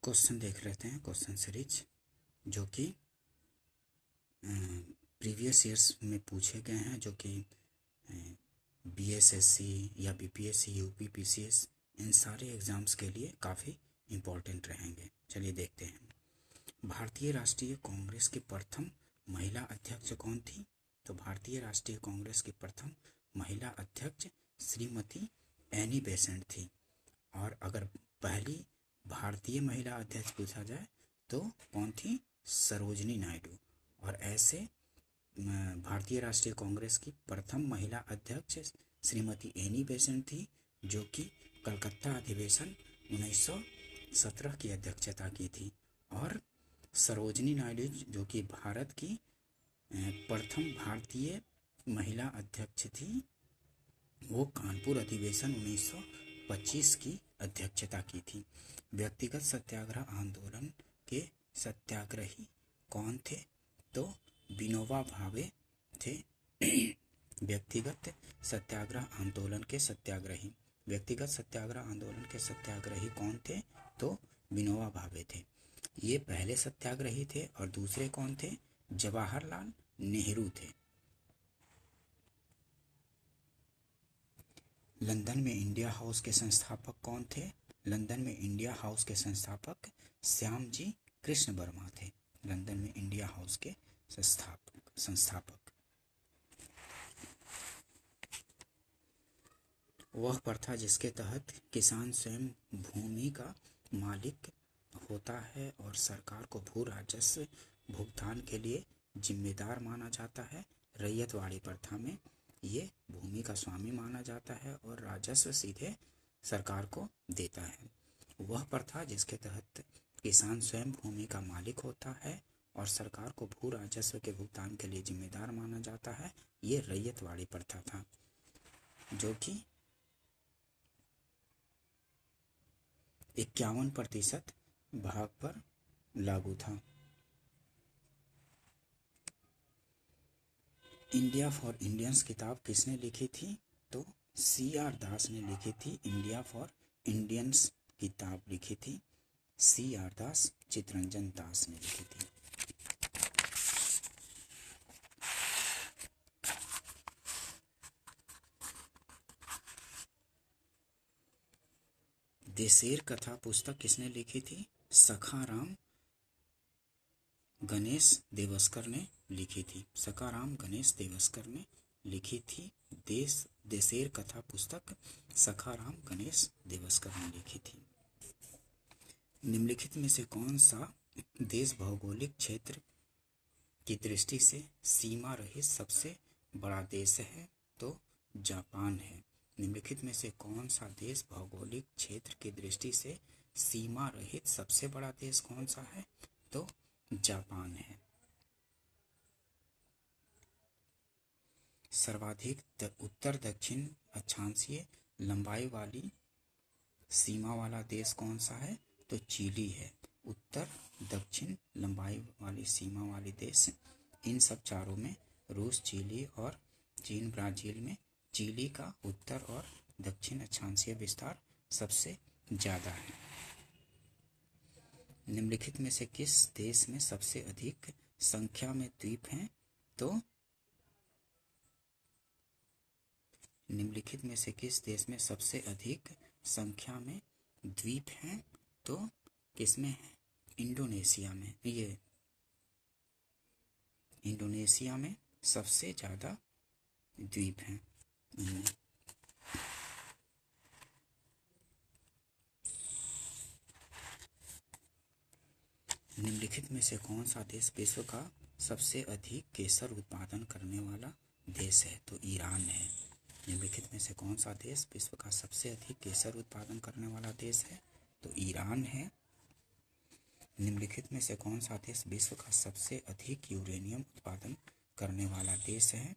Question देख लेते हैं, क्वेश्चन सीरीज जो कि प्रीवियस ईयर्स में पूछे गए हैं, जो कि बीएसएससी या बीपीएससी, यूपी, पीसीएस, इन सारे एग्ज़ाम्स के लिए काफ़ी इम्पोर्टेंट रहेंगे। चलिए देखते हैं। भारतीय राष्ट्रीय कांग्रेस की प्रथम महिला अध्यक्ष कौन थी? तो भारतीय राष्ट्रीय कांग्रेस की प्रथम महिला अध्यक्ष श्रीमती एनी बेसेंट थी। और अगर पहली भारतीय महिला अध्यक्ष पूछा जाए तो कौन थी? सरोजनी नायडू। और ऐसे भारतीय राष्ट्रीय कांग्रेस की प्रथम महिला अध्यक्ष श्रीमती एनी बेसेंट थी, जो कि कलकत्ता अधिवेशन 1917 की अध्यक्षता की थी। और सरोजनी नायडू जो कि भारत की प्रथम भारतीय महिला अध्यक्ष थी, वो कानपुर अधिवेशन 1925 की अध्यक्षता की थी। व्यक्तिगत सत्याग्रह आंदोलन के सत्याग्रही कौन थे? तो विनोबा भावे थे। व्यक्तिगत सत्याग्रह आंदोलन के सत्याग्रही, व्यक्तिगत सत्याग्रह आंदोलन के सत्याग्रही कौन थे? तो विनोबा भावे थे। ये पहले सत्याग्रही थे। और दूसरे कौन थे? जवाहरलाल नेहरू थे। लंदन में इंडिया हाउस के संस्थापक कौन थे? लंदन में इंडिया हाउस के संस्थापक श्यामजी कृष्ण वर्मा थे। लंदन में इंडिया हाउस के संस्थापक। वह प्रथा जिसके तहत किसान स्वयं भूमि का मालिक होता है और सरकार को भू राजस्व भुगतान के लिए जिम्मेदार माना जाता है। रैयतवाड़ी प्रथा में ये भूमि का स्वामी माना जाता है और राजस्व सीधे सरकार को देता है। वह प्रथा जिसके तहत किसान स्वयं भूमि का मालिक होता है और सरकार को भू राजस्व के भुगतान के लिए जिम्मेदार माना जाता है, ये रैयतवाड़ी प्रथा था, जो कि 51% भाग पर लागू था। इंडिया फॉर इंडियंस किताब किसने लिखी थी? तो CR दास ने लिखी थी। इंडिया फॉर इंडियंस किताब लिखी थी CR दास, चितरंजन दास ने लिखी थी। देशेर कथा पुस्तक किसने लिखी थी? सखाराम गणेश देवस्कर ने लिखी थी। सखाराम गणेश देवस्कर ने लिखी थी देशेर कथा पुस्तक सखाराम गणेश देवस्कर ने लिखी थी। निम्नलिखित में से कौन सा देश भौगोलिक क्षेत्र की दृष्टि से सीमा रहित सबसे बड़ा देश है? तो जापान है। निम्नलिखित में से कौन सा देश भौगोलिक क्षेत्र की दृष्टि से सीमा रहित सबसे बड़ा देश कौन सा है? तो जापान है। सर्वाधिक उत्तर दक्षिण अक्षांशीय लंबाई वाली सीमा वाला देश कौन सा है? तो चिली है। उत्तर दक्षिण लंबाई वाली सीमा वाली देश, इन सब चारों में रूस, चिली और चीन, ब्राजील में चिली का उत्तर और दक्षिण अक्षांशीय विस्तार सबसे ज़्यादा है। निम्नलिखित में से किस देश में सबसे अधिक संख्या में द्वीप हैं? तो निम्नलिखित में से किस देश में सबसे अधिक संख्या में द्वीप हैं? तो किसमें है? इंडोनेशिया में। ये इंडोनेशिया में सबसे ज़्यादा द्वीप हैं। निम्नलिखित में से कौन सा देश विश्व का सबसे अधिक केसर उत्पादन करने वाला देश है? तो ईरान है। निम्नलिखित में से कौन सा देश विश्व का सबसे अधिक केसर उत्पादन करने वाला देश है? तो ईरान है। निम्नलिखित में से कौन सा देश विश्व का सबसे अधिक यूरेनियम उत्पादन करने वाला देश है?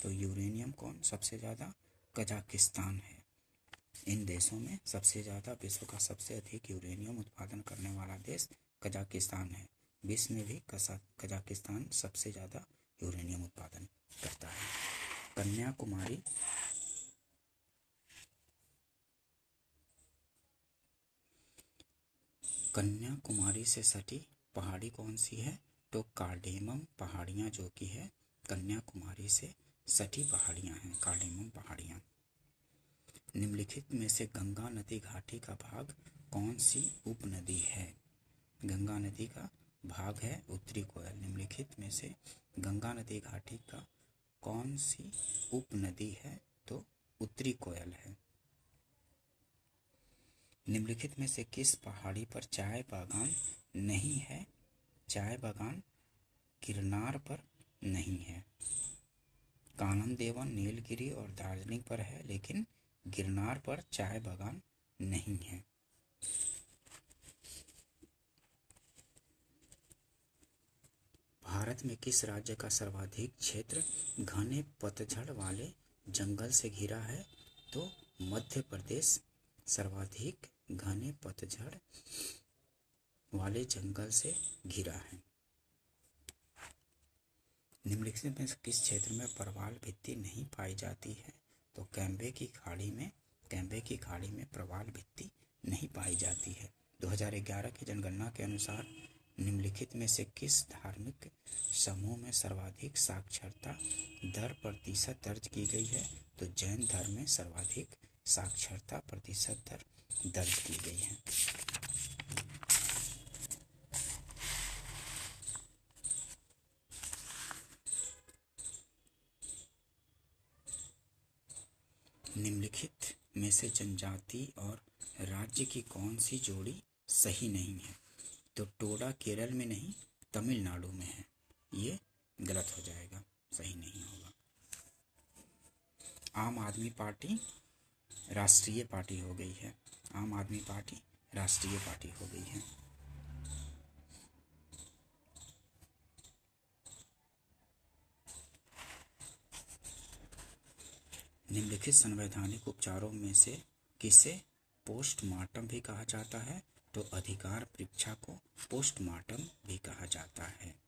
तो यूरेनियम कौन सबसे ज़्यादा? कजाकिस्तान है। इन देशों में सबसे ज़्यादा विश्व का सबसे अधिक यूरेनियम उत्पादन करने वाला देश कजाकिस्तान है। विश्व में भी कजाकिस्तान सबसे ज़्यादा यूरेनियम उत्पादन करता है। कन्याकुमारी कन्याकुमारी से सटी पहाड़ी कौन सी है? तो कार्डेमम पहाड़ियाँ जो कि है कन्याकुमारी से सटी पहाड़ियाँ हैं, कार्डेमम पहाड़ियाँ। निम्नलिखित में से गंगा नदी घाटी का भाग कौन सी उपनदी है? गंगा नदी का भाग है उत्तरी कोयल। निम्नलिखित में से गंगा नदी घाटी का कौन सी उपनदी है? तो उत्तरी कोयल है। निम्नलिखित में से किस पहाड़ी पर चाय बागान नहीं है? चाय बागान गिरनार पर नहीं है। कानन देवन, नीलगिरी और दार्जिलिंग पर है, लेकिन गिरनार पर चाय बागान नहीं है। भारत में किस राज्य का सर्वाधिक क्षेत्र घने पतझड़ वाले जंगल से घिरा है? तो मध्य प्रदेश सर्वाधिक घने पतझड़ वाले जंगल से घिरा है। निम्नलिखित में किस क्षेत्र में प्रवाल भित्ति नहीं पाई जाती है? तो कैम्बे की खाड़ी में प्रवाल भित्ति नहीं पाई जाती है। 2011 की जनगणना के अनुसार निम्नलिखित में से किस धार्मिक समूह में सर्वाधिक साक्षरता दर प्रतिशत दर्ज की गई है? तो जैन धर्म में सर्वाधिक साक्षरता प्रतिशत दर दर्ज की गई है। निम्नलिखित में से जनजाति और राज्य की कौन सी जोड़ी सही नहीं है? तो टोडा केरल में नहीं, तमिलनाडु में है। ये गलत हो जाएगा, सही नहीं होगा। आम आदमी पार्टी राष्ट्रीय पार्टी हो गई है। आम आदमी पार्टी राष्ट्रीय पार्टी हो गई है। निम्नलिखित संवैधानिक उपचारों में से किसे पोस्टमार्टम भी कहा जाता है? तो अधिकार परीक्षा को पोस्टमार्टम भी कहा जाता है।